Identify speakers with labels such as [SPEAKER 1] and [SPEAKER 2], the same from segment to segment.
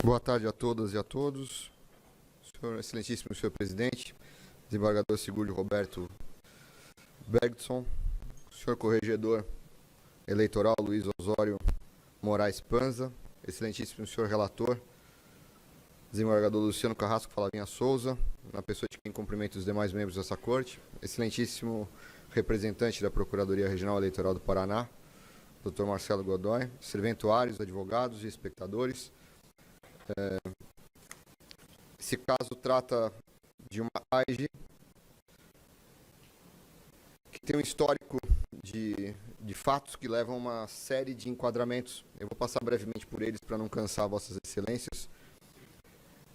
[SPEAKER 1] Boa tarde a todas e a todos. Excelentíssimo senhor presidente, desembargador Sigúlio Roberto Bergson, senhor corregedor eleitoral Luiz Osório Moraes Panza, excelentíssimo senhor relator, desembargador Luciano Carrasco Falavinha Souza, na pessoa de quem cumprimento os demais membros dessa corte, excelentíssimo representante da Procuradoria Regional Eleitoral do Paraná, Dr. Marcelo Godoy, serventuários, advogados e espectadores. Esse caso trata de uma AIG que tem um histórico de fatos que levam a uma série de enquadramentos. Eu vou passar brevemente por eles para não cansar vossas excelências.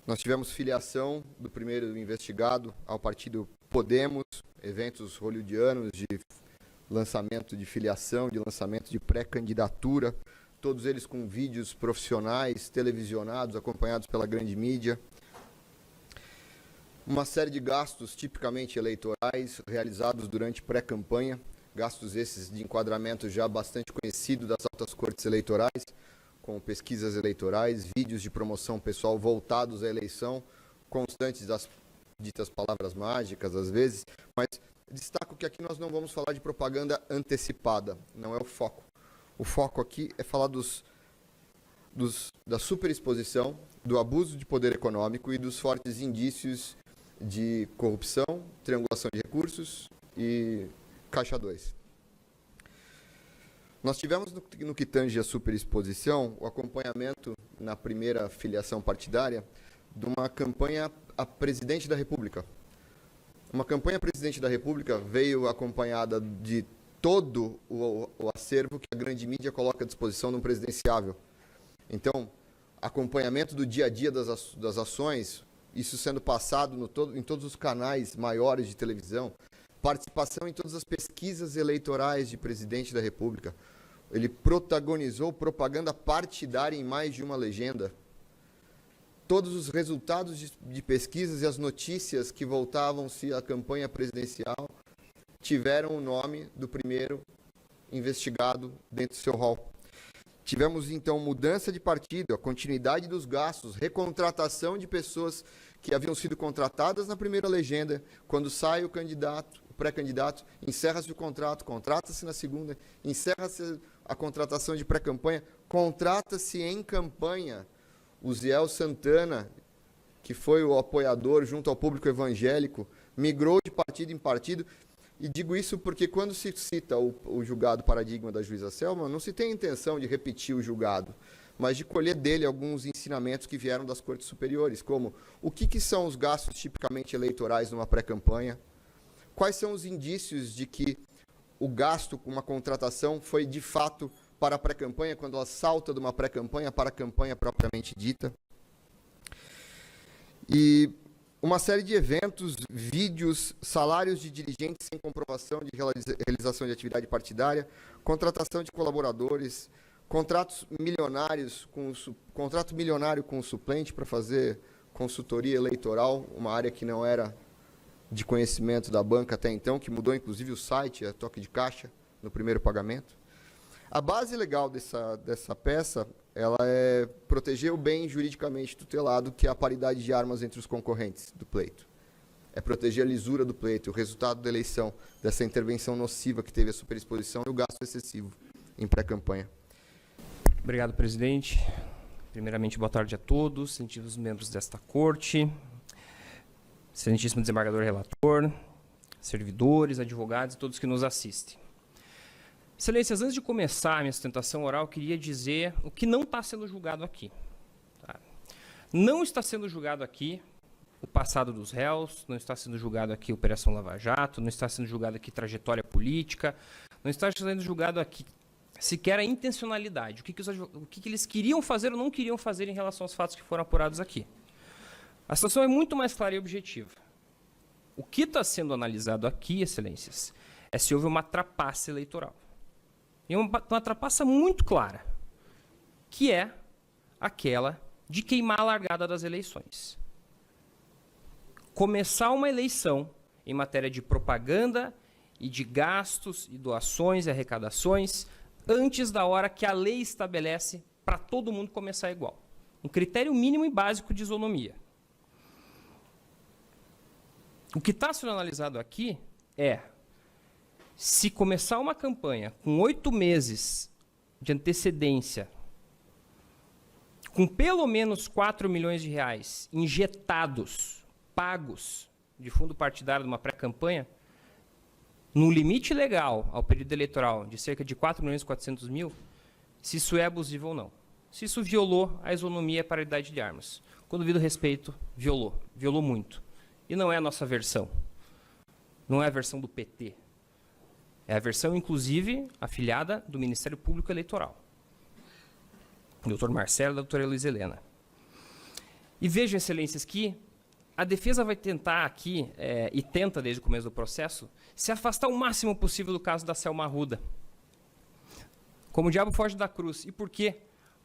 [SPEAKER 1] Nós tivemos filiação do primeiro investigado ao partido Podemos, eventos hollywoodianos de lançamento de filiação, de lançamento de pré-candidatura, todos eles com vídeos profissionais, televisionados, acompanhados pela grande mídia. Uma série de gastos tipicamente eleitorais realizados durante pré-campanha, gastos esses de enquadramento já bastante conhecido das altas cortes eleitorais, com pesquisas eleitorais, vídeos de promoção pessoal voltados à eleição, constantes das ditas palavras mágicas às vezes, mas destaco que aqui nós não vamos falar de propaganda antecipada, não é o foco. O foco aqui é falar da superexposição, do abuso de poder econômico e dos fortes indícios de corrupção, triangulação de recursos e Caixa 2. Nós tivemos, no que tange a superexposição, o acompanhamento na primeira filiação partidária de uma campanha a presidente da República. Uma campanha a presidente da República veio acompanhada de todo o acervo que a grande mídia coloca à disposição de um presidenciável. Então, acompanhamento do dia a dia das ações, isso sendo passado em todos os canais maiores de televisão, participação em todas as pesquisas eleitorais de presidente da República. Ele protagonizou propaganda partidária em mais de uma legenda. Todos os resultados de pesquisas e as notícias que voltavam-se à campanha presidencial tiveram o nome do primeiro investigado dentro do seu rol. Tivemos, então, mudança de partido, a continuidade dos gastos, recontratação de pessoas que haviam sido contratadas na primeira legenda. Quando sai o candidato, o pré-candidato, encerra-se o contrato, contrata-se na segunda, encerra-se a contratação de pré-campanha, contrata-se em campanha o Ziel Santana, que foi o apoiador junto ao público evangélico, migrou de partido em partido. E digo isso porque quando se cita o julgado paradigma da juíza Selma, não se tem a intenção de repetir o julgado, mas de colher dele alguns ensinamentos que vieram das cortes superiores, como o que são os gastos tipicamente eleitorais numa pré-campanha, quais são os indícios de que o gasto com uma contratação foi de fato para a pré-campanha, quando ela salta de uma pré-campanha para a campanha propriamente dita. E uma série de eventos, vídeos, salários de dirigentes sem comprovação de realização de atividade partidária, contratação de colaboradores, contrato milionário com o suplente para fazer consultoria eleitoral, uma área que não era de conhecimento da banca até então, que mudou inclusive o site, a toque de caixa, no primeiro pagamento. A base legal dessa peça, ela é proteger o bem juridicamente tutelado, que é a paridade de armas entre os concorrentes do pleito. É proteger a lisura do pleito, o resultado da eleição, dessa intervenção nociva que teve a superexposição e o gasto excessivo em pré-campanha.
[SPEAKER 2] Obrigado, presidente. Primeiramente, boa tarde a todos, excelentíssimos membros desta corte, excelentíssimo desembargador relator, servidores, advogados e todos que nos assistem. Excelências, antes de começar a minha sustentação oral, eu queria dizer o que não está sendo julgado aqui. Tá? Não está sendo julgado aqui o passado dos réus, não está sendo julgado aqui a Operação Lava Jato, não está sendo julgado aqui trajetória política, não está sendo julgado aqui sequer a intencionalidade, o que eles queriam fazer ou não queriam fazer em relação aos fatos que foram apurados aqui. A situação é muito mais clara e objetiva. O que está sendo analisado aqui, excelências, é se houve uma trapaça eleitoral. E uma trapaça muito clara, que é aquela de queimar a largada das eleições. Começar uma eleição em matéria de propaganda e de gastos e doações e arrecadações antes da hora que a lei estabelece para todo mundo começar igual. um critério mínimo e básico de isonomia. O que está sendo analisado aqui é se começar uma campanha com 8 meses de antecedência, com pelo menos 4 milhões de reais injetados, pagos, de fundo partidário numa pré-campanha, num limite legal ao período eleitoral de cerca de 4 milhões e 400 mil, se isso é abusivo ou não. Se isso violou a isonomia e a paridade de armas. Com devido respeito, violou muito. E não é a nossa versão. Não é a versão do PT. É a versão, inclusive, afiliada do Ministério Público Eleitoral. O doutor Marcelo e a doutora Luiz Helena. E vejam, excelências, que a defesa vai tentar aqui, e tenta desde o começo do processo, se afastar o máximo possível do caso da Selma Arruda. Como o diabo foge da cruz. E por quê?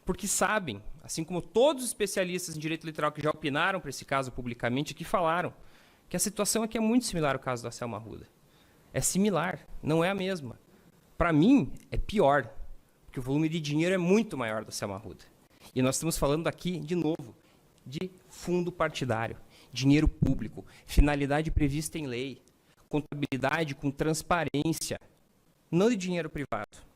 [SPEAKER 2] Porque sabem, assim como todos os especialistas em direito eleitoral que já opinaram para esse caso publicamente, que falaram que a situação aqui é muito similar ao caso da Selma Arruda. É similar, não é a mesma. Para mim, é pior, porque o volume de dinheiro é muito maior da Selma Arruda. E nós estamos falando aqui, de novo, de fundo partidário, dinheiro público, finalidade prevista em lei, contabilidade com transparência, não de dinheiro privado.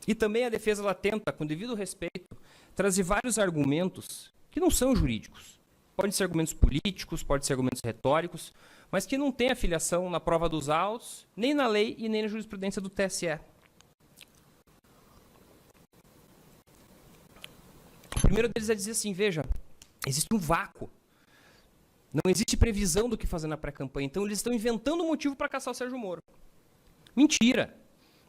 [SPEAKER 2] E também a defesa ela tenta, com devido respeito, trazer vários argumentos que não são jurídicos. Podem ser argumentos políticos, podem ser argumentos retóricos, mas que não têm afiliação na prova dos autos, nem na lei e nem na jurisprudência do TSE. O primeiro deles é dizer assim, veja, existe um vácuo. Não existe previsão do que fazer na pré-campanha, então eles estão inventando um motivo para caçar o Sérgio Moro. Mentira!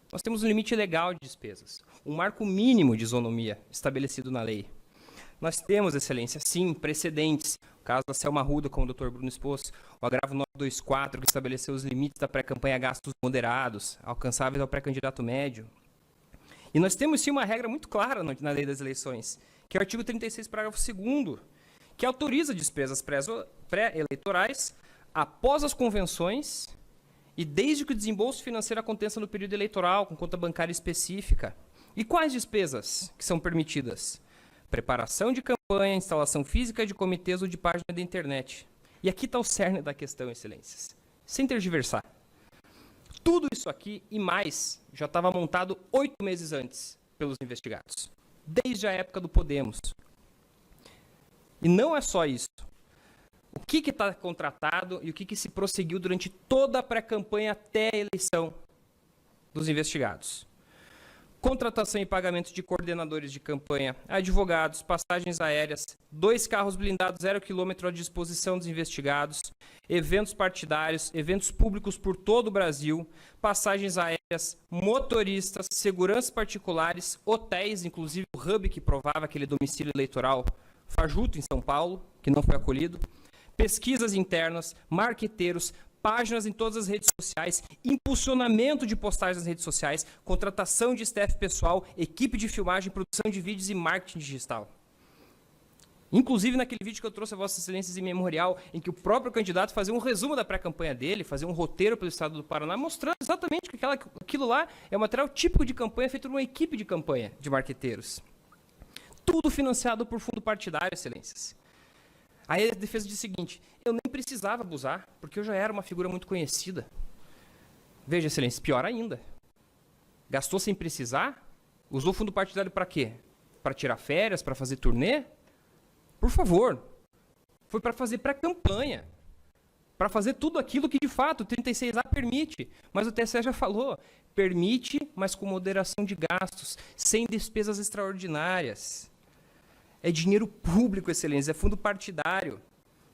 [SPEAKER 2] Nós temos um limite legal de despesas, um marco mínimo de isonomia estabelecido na lei. Nós temos, excelência, sim, precedentes. O caso da Selma Arruda, como o Dr. Bruno expôs, o agravo 924, que estabeleceu os limites da pré-campanha a gastos moderados, alcançáveis ao pré-candidato médio. E nós temos, sim, uma regra muito clara na lei das eleições, que é o artigo 36, parágrafo 2º, que autoriza despesas pré-eleitorais após as convenções e desde que o desembolso financeiro aconteça no período eleitoral, com conta bancária específica. E quais despesas que são permitidas? Preparação de campanha, instalação física de comitês ou de página da internet. E aqui está o cerne da questão, excelências. Sem tergiversar. Tudo isso aqui e mais já estava montado 8 meses antes pelos investigados. Desde a época do Podemos. E não é só isso. O que está contratado e o que se prosseguiu durante toda a pré-campanha até a eleição dos investigados. Contratação e pagamento de coordenadores de campanha, advogados, passagens aéreas, 2 carros blindados 0 km à disposição dos investigados, eventos partidários, eventos públicos por todo o Brasil, passagens aéreas, motoristas, seguranças particulares, hotéis, inclusive o hub que provava aquele domicílio eleitoral fajuto em São Paulo, que não foi acolhido, pesquisas internas, marqueteiros, páginas em todas as redes sociais, impulsionamento de postagens nas redes sociais, contratação de staff pessoal, equipe de filmagem, produção de vídeos e marketing digital. Inclusive naquele vídeo que eu trouxe a Vossas Excelências em memorial, em que o próprio candidato fazia um resumo da pré-campanha dele, fazia um roteiro pelo estado do Paraná, mostrando exatamente que aquilo lá é um material típico de campanha feito por uma equipe de campanha de marqueteiros. Tudo financiado por fundo partidário, excelências. Aí a defesa diz o seguinte, eu nem precisava abusar, porque eu já era uma figura muito conhecida. Veja, excelência, pior ainda. Gastou sem precisar? Usou fundo partidário para quê? Para tirar férias, para fazer turnê? Por favor. Foi para fazer pré-campanha. Para fazer tudo aquilo que, de fato, o 36A permite. Mas o TSE já falou, permite, mas com moderação de gastos, sem despesas extraordinárias. É dinheiro público, excelência, é fundo partidário.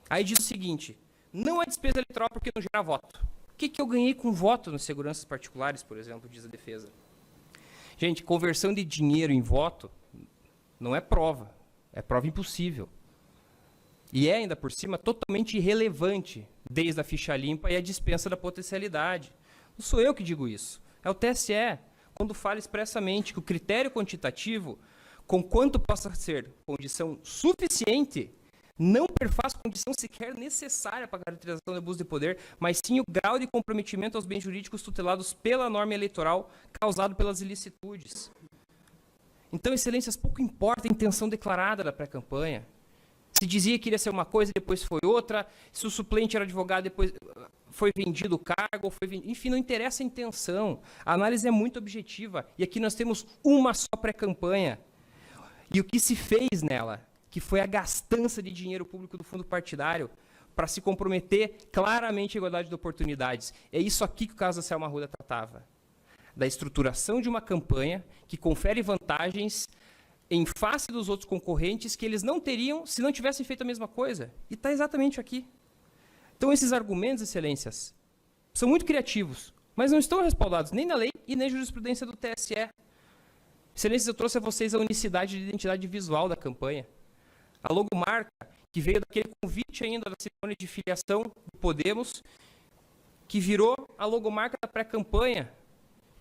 [SPEAKER 2] Aí diz o seguinte, não é despesa eleitoral porque não gera voto. O que eu ganhei com voto nas seguranças particulares, por exemplo, diz a defesa? Gente, conversão de dinheiro em voto não é prova impossível. E é, ainda por cima, totalmente irrelevante, desde a ficha limpa e a dispensa da potencialidade. Não sou eu que digo isso, é o TSE, quando fala expressamente que o critério quantitativo, conquanto possa ser condição suficiente, não perfaz condição sequer necessária para a caracterização do abuso de poder, mas sim o grau de comprometimento aos bens jurídicos tutelados pela norma eleitoral causado pelas ilicitudes. Então, excelências, pouco importa a intenção declarada da pré-campanha. Se dizia que iria ser uma coisa e depois foi outra, se o suplente era advogado depois foi vendido o cargo, enfim, não interessa a intenção. A análise é muito objetiva e aqui nós temos uma só pré-campanha. E o que se fez nela, que foi a gastança de dinheiro público do fundo partidário para se comprometer claramente a igualdade de oportunidades. É isso aqui que o caso da Selma Arruda tratava. Da estruturação de uma campanha que confere vantagens em face dos outros concorrentes que eles não teriam se não tivessem feito a mesma coisa. E está exatamente aqui. Então, esses argumentos, excelências, são muito criativos, mas não estão respaldados nem na lei e nem na jurisprudência do TSE. Excelências, eu trouxe a vocês a unicidade de identidade visual da campanha. A logomarca, que veio daquele convite ainda da cerimônia de filiação do Podemos, que virou a logomarca da pré-campanha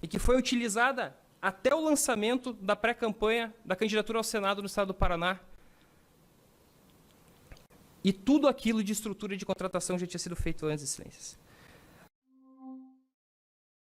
[SPEAKER 2] e que foi utilizada até o lançamento da pré-campanha da candidatura ao Senado no estado do Paraná. E tudo aquilo de estrutura de contratação já tinha sido feito antes, excelências.